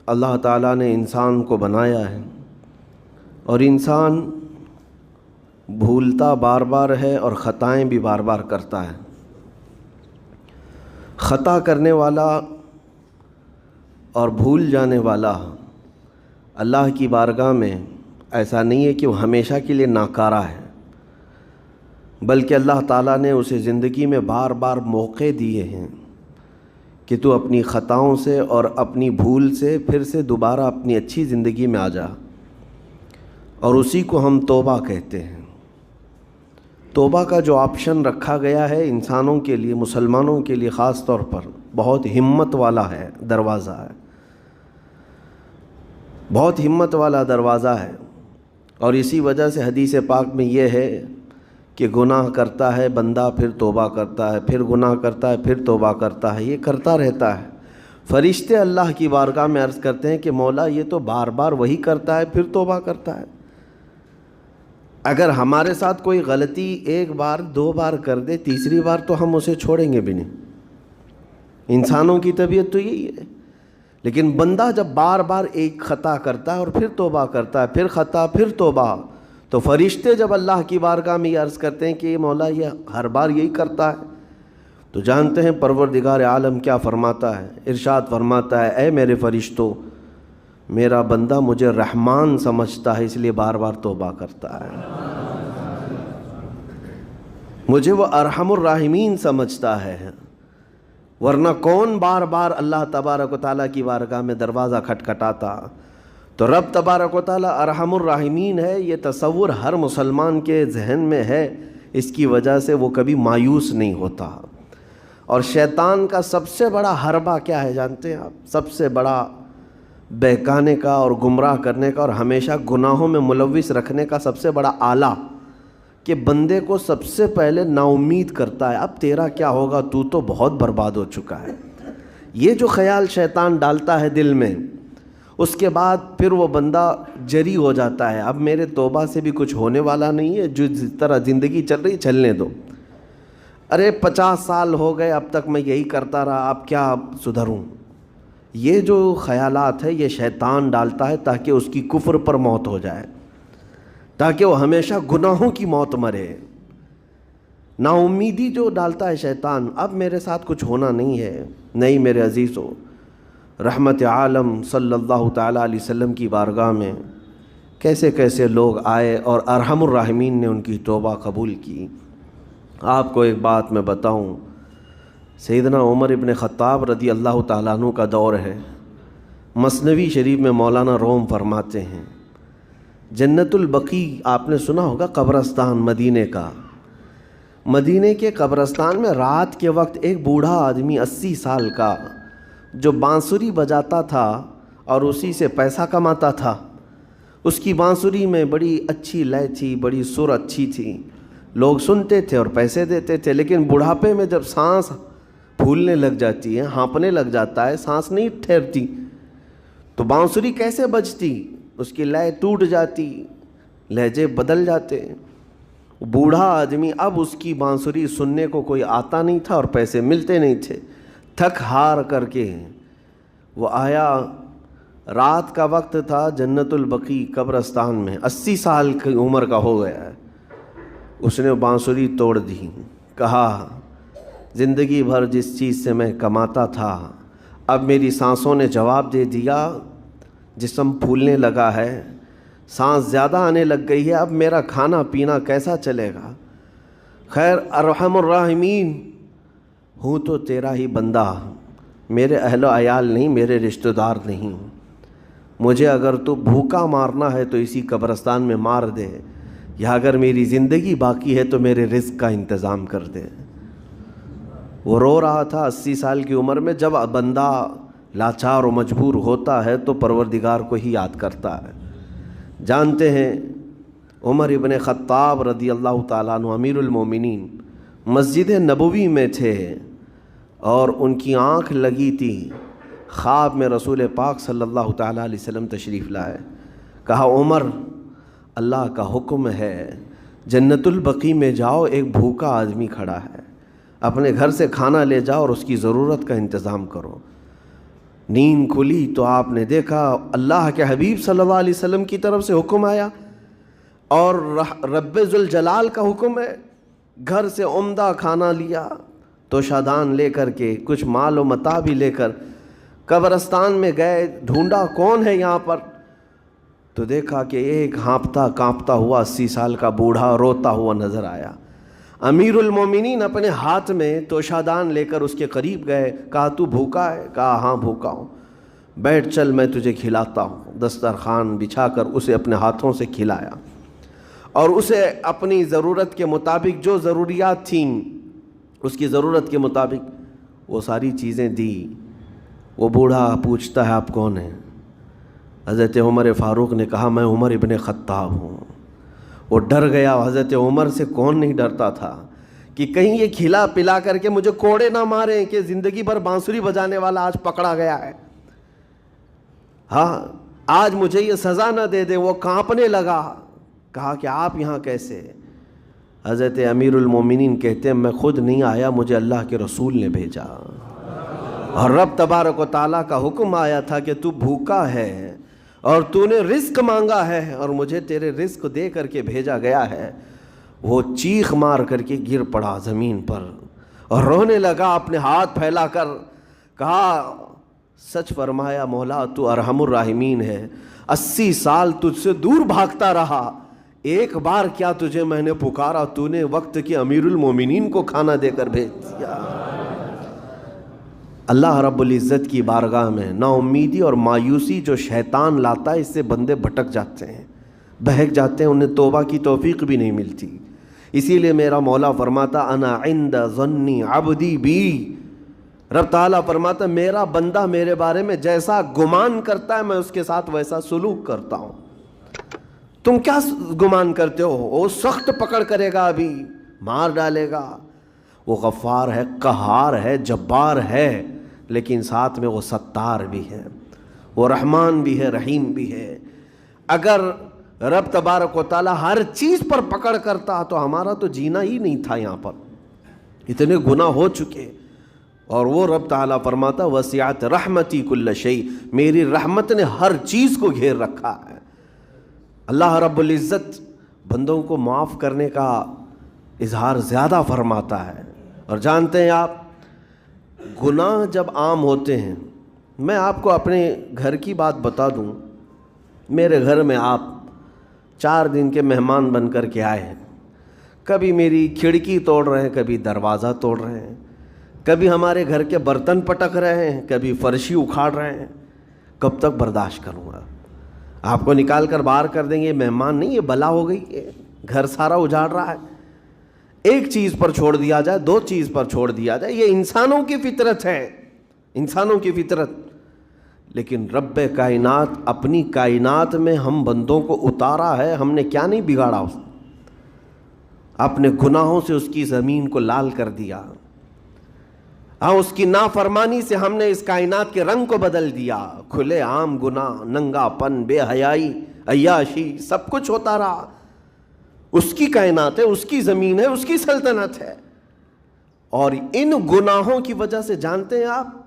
اللہ تعالیٰ نے انسان کو بنایا ہے اور انسان بھولتا بار بار ہے اور خطائیں بھی بار بار کرتا ہے۔ خطا کرنے والا اور بھول جانے والا اللہ کی بارگاہ میں ایسا نہیں ہے کہ وہ ہمیشہ کے لیے ناکارہ ہے، بلکہ اللہ تعالیٰ نے اسے زندگی میں بار بار موقع دیے ہیں کہ تو اپنی خطاؤں سے اور اپنی بھول سے پھر سے دوبارہ اپنی اچھی زندگی میں آ جا، اور اسی کو ہم توبہ کہتے ہیں۔ توبہ کا جو آپشن رکھا گیا ہے انسانوں کے لیے، مسلمانوں کے لیے خاص طور پر، بہت ہمت والا ہے دروازہ ہے، بہت ہمت والا دروازہ ہے۔ اور اسی وجہ سے حدیث پاک میں یہ ہے کہ گناہ کرتا ہے بندہ، پھر توبہ کرتا ہے، پھر گناہ کرتا ہے، پھر توبہ کرتا ہے، یہ کرتا رہتا ہے۔ فرشتے اللہ کی بارگاہ میں عرض کرتے ہیں کہ مولا یہ تو بار بار وہی کرتا ہے، پھر توبہ کرتا ہے۔ اگر ہمارے ساتھ کوئی غلطی ایک بار دو بار کر دے، تیسری بار تو ہم اسے چھوڑیں گے بھی نہیں۔ انسانوں کی طبیعت تو یہی ہے، لیکن بندہ جب بار بار ایک خطا کرتا ہے اور پھر توبہ کرتا ہے، پھر خطا پھر توبہ، تو فرشتے جب اللہ کی بارگاہ میں یہ عرض کرتے ہیں کہ مولا یہ ہر بار یہی کرتا ہے، تو جانتے ہیں پروردگار عالم کیا فرماتا ہے؟ ارشاد فرماتا ہے اے میرے فرشتوں، میرا بندہ مجھے رحمان سمجھتا ہے اس لیے بار بار توبہ کرتا ہے، مجھے وہ ارحم الراحمین سمجھتا ہے، ورنہ کون بار بار اللہ تبارک و تعالیٰ کی بارگاہ میں دروازہ کھٹکھٹاتا؟ تو رب تبارک و تعالیٰ ارحم الراحمین ہے، یہ تصور ہر مسلمان کے ذہن میں ہے، اس کی وجہ سے وہ کبھی مایوس نہیں ہوتا۔ اور شیطان کا سب سے بڑا حربہ کیا ہے جانتے ہیں آپ؟ سب سے بڑا بہکانے کا اور گمراہ کرنے کا اور ہمیشہ گناہوں میں ملوث رکھنے کا سب سے بڑا آلہ، کہ بندے کو سب سے پہلے نا امید کرتا ہے، اب تیرا کیا ہوگا، تو تو بہت برباد ہو چکا ہے۔ یہ جو خیال شیطان ڈالتا ہے دل میں، اس کے بعد پھر وہ بندہ جری ہو جاتا ہے، اب میرے توبہ سے بھی کچھ ہونے والا نہیں ہے، جو جس طرح زندگی چل رہی چلنے دو، ارے 50 سال ہو گئے اب تک میں یہی کرتا رہا، اب کیا سدھروں۔ یہ جو خیالات ہے یہ شیطان ڈالتا ہے تاکہ اس کی کفر پر موت ہو جائے، تاکہ وہ ہمیشہ گناہوں کی موت مرے۔ نا امیدی جو ڈالتا ہے شیطان، اب میرے ساتھ کچھ ہونا نہیں ہے۔ نہیں میرے عزیزو، رحمت عالم صلی اللہ تعالیٰ علیہ وسلم کی بارگاہ میں کیسے کیسے لوگ آئے اور ارحم الراحمین نے ان کی توبہ قبول کی۔ آپ کو ایک بات میں بتاؤں، سیدنا عمر ابن خطاب رضی اللہ تعالیٰ عنہ کا دور ہے۔ مثنوی شریف میں مولانا روم فرماتے ہیں جنت البقیع، آپ نے سنا ہوگا قبرستان مدینے کا، مدینے کے قبرستان میں رات کے وقت ایک بوڑھا آدمی 80 سال کا جو بانسری بجاتا تھا اور اسی سے پیسہ کماتا تھا، اس کی بانسری میں بڑی اچھی لے تھی، بڑی سر اچھی تھی، لوگ سنتے تھے اور پیسے دیتے تھے، لیکن بڑھاپے میں جب سانس پھولنے لگ جاتی ہے، ہانپنے لگ جاتا ہے، سانس نہیں ٹھہرتی، تو بانسری کیسے بجتی؟ اس کی لے ٹوٹ جاتی، لہجے بدل جاتے۔ بوڑھا آدمی، اب اس کی بانسری سننے کو کوئی آتا نہیں تھا اور پیسے ملتے نہیں تھے، تھک ہار کر کے وہ آیا، رات کا وقت تھا، جنت البقیع قبرستان میں، 80 سال کی عمر کا ہو گیا ہے، اس نے بانسری توڑ دی، کہا زندگی بھر جس چیز سے میں کماتا تھا اب میری سانسوں نے جواب دے دیا، جسم پھولنے لگا ہے، سانس زیادہ آنے لگ گئی ہے، اب میرا کھانا پینا کیسا چلے گا؟ خیر ارحم الراحمین، ہوں تو تیرا ہی بندہ، میرے اہل و عیال نہیں، میرے رشتہ دار نہیں، مجھے اگر تو بھوکا مارنا ہے تو اسی قبرستان میں مار دے، یا اگر میری زندگی باقی ہے تو میرے رزق کا انتظام کر دے۔ وہ رو رہا تھا 80 سال کی عمر میں۔ جب بندہ لاچار و مجبور ہوتا ہے تو پروردگار کو ہی یاد کرتا ہے۔ جانتے ہیں عمر ابن خطاب رضی اللہ تعالیٰ عنہ امیر المومنین مسجد نبوی میں تھے اور ان کی آنکھ لگی تھی، خواب میں رسول پاک صلی اللہ تعالیٰ علیہ وسلم تشریف لائے، کہا عمر اللہ کا حکم ہے جنت البقیع میں جاؤ، ایک بھوکا آدمی کھڑا ہے، اپنے گھر سے کھانا لے جاؤ اور اس کی ضرورت کا انتظام کرو۔ نیند کھلی تو آپ نے دیکھا اللہ کے حبیب صلی اللہ علیہ وسلم کی طرف سے حکم آیا اور رب ذوالجلال کا حکم ہے. گھر سے عمدہ کھانا لیا تو شادان لے کر کے کچھ مال و متاع بھی لے کر قبرستان میں گئے. ڈھونڈا کون ہے یہاں پر, تو دیکھا کہ ایک ہانپتا کانپتا ہوا 80 سال کا بوڑھا روتا ہوا نظر آیا. امیر المومنین اپنے ہاتھ میں توشادان لے کر اس کے قریب گئے. کہا تو بھوکا ہے؟ کہا ہاں بھوکا ہوں. بیٹھ چل میں تجھے کھلاتا ہوں. دسترخوان بچھا کر اسے اپنے ہاتھوں سے کھلایا اور اسے اپنی ضرورت کے مطابق جو ضروریات تھیں اس کی ضرورت کے مطابق وہ ساری چیزیں دی. وہ بوڑھا پوچھتا ہے آپ کون ہیں؟ حضرت عمر فاروق نے کہا میں عمر ابن خطاب ہوں. وہ ڈر گیا. حضرت عمر سے کون نہیں ڈرتا تھا کہ کہیں یہ کھلا پلا کر کے مجھے کوڑے نہ ماریں کہ زندگی بھر بانسری بجانے والا آج پکڑا گیا ہے, ہاں آج مجھے یہ سزا نہ دے دے. وہ کانپنے لگا. کہا کہ آپ یہاں کیسے؟ حضرت امیر المومنین کہتے ہیں میں خود نہیں آیا, مجھے اللہ کے رسول نے بھیجا اور رب تبارک و تعالیٰ کا حکم آیا تھا کہ تو بھوکا ہے اور تو نے رزق مانگا ہے اور مجھے تیرے رزق دے کر کے بھیجا گیا ہے. وہ چیخ مار کر کے گر پڑا زمین پر اور رونے لگا اپنے ہاتھ پھیلا کر. کہا سچ فرمایا مولا تو ارحم الراحمین ہے. 80 سال تجھ سے دور بھاگتا رہا, ایک بار کیا تجھے میں نے پکارا, تو نے وقت کے امیر المومنین کو کھانا دے کر بھیج دیا. اللہ رب العزت کی بارگاہ میں نا امیدی اور مایوسی جو شیطان لاتا ہے اس سے بندے بھٹک جاتے ہیں, بہک جاتے ہیں, انہیں توبہ کی توفیق بھی نہیں ملتی. اسی لیے میرا مولا فرماتا انا عند ظن عبدی بی. رب تعالیٰ فرماتا میرا بندہ میرے بارے میں جیسا گمان کرتا ہے میں اس کے ساتھ ویسا سلوک کرتا ہوں. تم کیا گمان کرتے ہو؟ وہ سخت پکڑ کرے گا, ابھی مار ڈالے گا. وہ غفار ہے, قہار ہے, جبار ہے, لیکن ساتھ میں وہ ستار بھی ہے, وہ رحمان بھی ہے, رحیم بھی ہے. اگر رب تبارک و تعالیٰ ہر چیز پر پکڑ کرتا تو ہمارا تو جینا ہی نہیں تھا. یہاں پر اتنے گناہ ہو چکے. اور وہ رب تعالیٰ فرماتا وسعت رحمتی کل شیء, میری رحمت نے ہر چیز کو گھیر رکھا ہے. اللہ رب العزت بندوں کو معاف کرنے کا اظہار زیادہ فرماتا ہے. اور جانتے ہیں آپ گناہ جب عام ہوتے ہیں, میں آپ کو اپنے گھر کی بات بتا دوں. میرے گھر میں آپ 4 دن کے مہمان بن کر کے آئے ہیں. کبھی میری کھڑکی توڑ رہے ہیں, کبھی دروازہ توڑ رہے ہیں, کبھی ہمارے گھر کے برتن پٹک رہے ہیں, کبھی فرشی اکھاڑ رہے ہیں. کب تک برداشت کروں گا؟ آپ کو نکال کر باہر کر دیں گے. مہمان نہیں, یہ بلا ہو گئی, یہ گھر سارا اجاڑ رہا ہے. ایک چیز پر چھوڑ دیا جائے, 2 چیز پر چھوڑ دیا جائے, یہ انسانوں کی فطرت ہے, انسانوں کی فطرت. لیکن رب کائنات اپنی کائنات میں ہم بندوں کو اتارا ہے, ہم نے کیا نہیں بگاڑا اس اپنے گناہوں سے اس کی زمین کو لال کر دیا. ہاں اس کی نافرمانی سے ہم نے اس کائنات کے رنگ کو بدل دیا. کھلے عام گناہ, ننگا پن, بے حیائی, عیاشی, سب کچھ ہوتا رہا. اس کی کائنات ہے, اس کی زمین ہے, اس کی سلطنت ہے. اور ان گناہوں کی وجہ سے جانتے ہیں آپ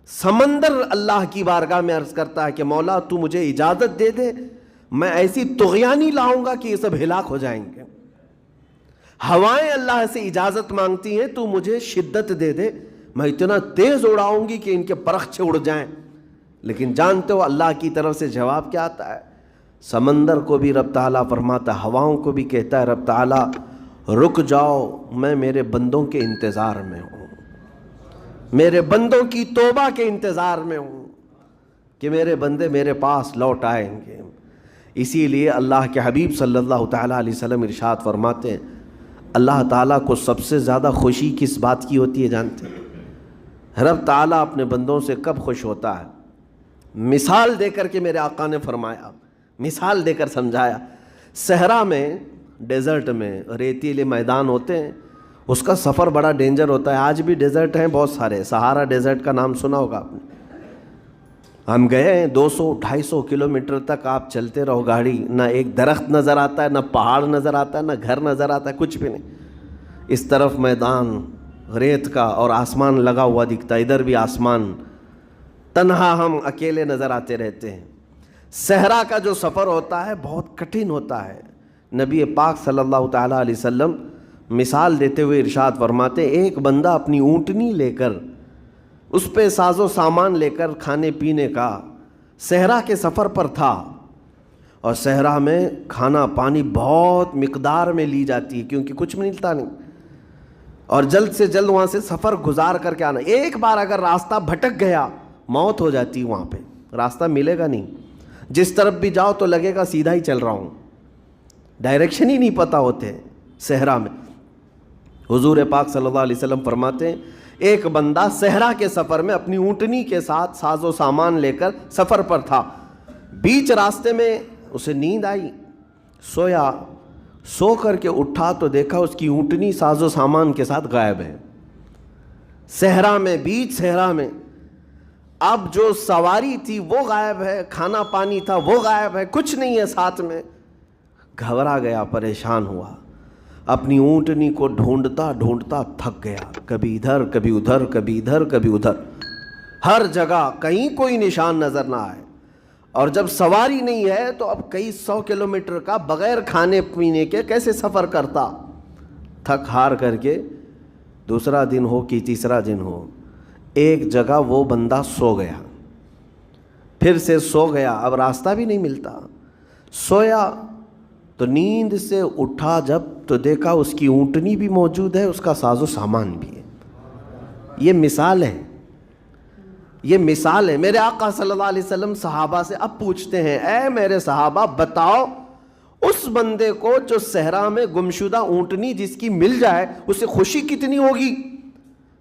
سمندر اللہ کی بارگاہ میں عرض کرتا ہے کہ مولا تو مجھے اجازت دے دے, میں ایسی طغیانی لاؤں گا کہ یہ سب ہلاک ہو جائیں گے. ہوائیں اللہ سے اجازت مانگتی ہیں تو مجھے شدت دے دے, میں اتنا تیز اڑاؤں گی کہ ان کے پرخچے اڑ جائیں. لیکن جانتے ہو اللہ کی طرف سے جواب کیا آتا ہے؟ سمندر کو بھی رب تعالیٰ فرماتا ہے, ہواؤں کو بھی کہتا ہے رب تعالیٰ رک جاؤ, میں میرے بندوں کے انتظار میں ہوں, میرے بندوں کی توبہ کے انتظار میں ہوں کہ میرے بندے میرے پاس لوٹ آئیں گے. اسی لیے اللہ کے حبیب صلی اللہ تعالیٰ علیہ وسلم ارشاد فرماتے ہیں اللہ تعالیٰ کو سب سے زیادہ خوشی کس بات کی ہوتی ہے جانتے ہیں؟ رب تعالیٰ اپنے بندوں سے کب خوش ہوتا ہے؟ مثال دے کر کے میرے آقا نے فرمایا, مثال دے کر سمجھایا. صحرا میں, ڈیزرٹ میں ریتیلے میدان ہوتے ہیں, اس کا سفر بڑا ڈینجر ہوتا ہے. آج بھی ڈیزرٹ ہیں بہت سارے, سہارا ڈیزرٹ کا نام سنا ہوگا آپ نے. ہم گئے ہیں 200-250 کلومیٹر تک آپ چلتے رہو گاڑی, نہ ایک درخت نظر آتا ہے, نہ پہاڑ نظر آتا ہے, نہ گھر نظر آتا ہے, کچھ بھی نہیں. اس طرف میدان ریت کا اور آسمان لگا ہوا دکھتا ہے, ادھر بھی آسمان. تنہا ہم اکیلے نظر آتے رہتے ہیں۔ صحرا کا جو سفر ہوتا ہے بہت کٹھن ہوتا ہے۔ نبی پاک صلی اللہ تعالیٰ علیہ وسلم مثال دیتے ہوئے ارشاد فرماتے، ایک بندہ اپنی اونٹنی لے کر، اس پہ ساز و سامان لے کر کھانے پینے کا صحرا کے سفر پر تھا، اور صحرا میں کھانا پانی بہت مقدار میں لی جاتی ہے کیونکہ کچھ ملتا نہیں، اور جلد سے جلد وہاں سے سفر گزار کر کے آنا۔ ایک بار اگر راستہ بھٹک گیا موت ہو جاتی ہے، وہاں پہ راستہ ملے گا نہیں، جس طرف بھی جاؤ تو لگے گا سیدھا ہی چل رہا ہوں، ڈائریکشن ہی نہیں پتہ ہوتے صحرا میں۔ حضور پاک صلی اللہ علیہ وسلم فرماتے ہیں ایک بندہ صحرا کے سفر میں اپنی اونٹنی کے ساتھ ساز و سامان لے کر سفر پر تھا، بیچ راستے میں اسے نیند آئی، سویا، سو کر کے اٹھا تو دیکھا اس کی اونٹنی ساز و سامان کے ساتھ غائب ہے، صحرا میں، بیچ صحرا میں۔ اب جو سواری تھی وہ غائب ہے، کھانا پانی تھا وہ غائب ہے، کچھ نہیں ہے ساتھ میں۔ گھبرا گیا، پریشان ہوا، اپنی اونٹنی کو ڈھونڈتا ڈھونڈتا تھک گیا، کبھی ادھر کبھی ادھر، کبھی ادھر کبھی ادھر، ہر جگہ کہیں کوئی نشان نظر نہ آئے۔ اور جب سواری نہیں ہے تو اب کئی 100 کلومیٹر کا بغیر کھانے پینے کے کیسے سفر کرتا؟ تھک ہار کر کے دوسرا دن ہو کہ تیسرا دن ہو، ایک جگہ وہ بندہ سو گیا، پھر سے سو گیا، اب راستہ بھی نہیں ملتا، سویا تو نیند سے اٹھا جب تو دیکھا اس کی اونٹنی بھی موجود ہے، اس کا ساز و سامان بھی ہے۔ یہ مثال ہے، یہ مثال ہے۔ میرے آقا صلی اللہ علیہ وسلم صحابہ سے اب پوچھتے ہیں، اے میرے صحابہ بتاؤ اس بندے کو جو صحرا میں گمشدہ اونٹنی جس کی مل جائے اسے خوشی کتنی ہوگی؟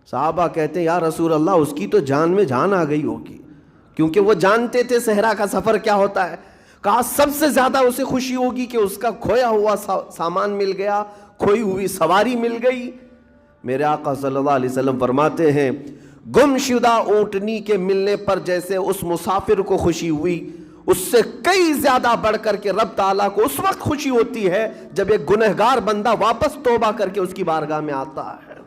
صحابہ کہتے ہیں یا رسول اللہ اس کی تو جان میں جان آ گئی ہوگی، کیونکہ وہ جانتے تھے صحرا کا سفر کیا ہوتا ہے۔ کہا سب سے زیادہ اسے خوشی ہوگی کہ اس کا کھویا ہوا سامان مل گیا، کھوئی ہوئی سواری مل گئی۔ میرے آقا صلی اللہ علیہ وسلم فرماتے ہیں گم شدہ اونٹنی کے ملنے پر جیسے اس مسافر کو خوشی ہوئی، اس سے کئی زیادہ بڑھ کر کے رب تعالیٰ کو اس وقت خوشی ہوتی ہے جب ایک گنہگار بندہ واپس توبہ کر کے اس کی بارگاہ میں آتا ہے۔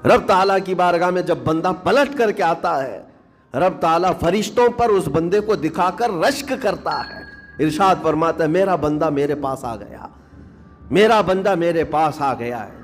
رب تعالیٰ کی بارگاہ میں جب بندہ پلٹ کر کے آتا ہے، رب تعالیٰ فرشتوں پر اس بندے کو دکھا کر رشک کرتا ہے، ارشاد فرماتا ہے میرا بندہ میرے پاس آ گیا، میرا بندہ میرے پاس آ گیا ہے۔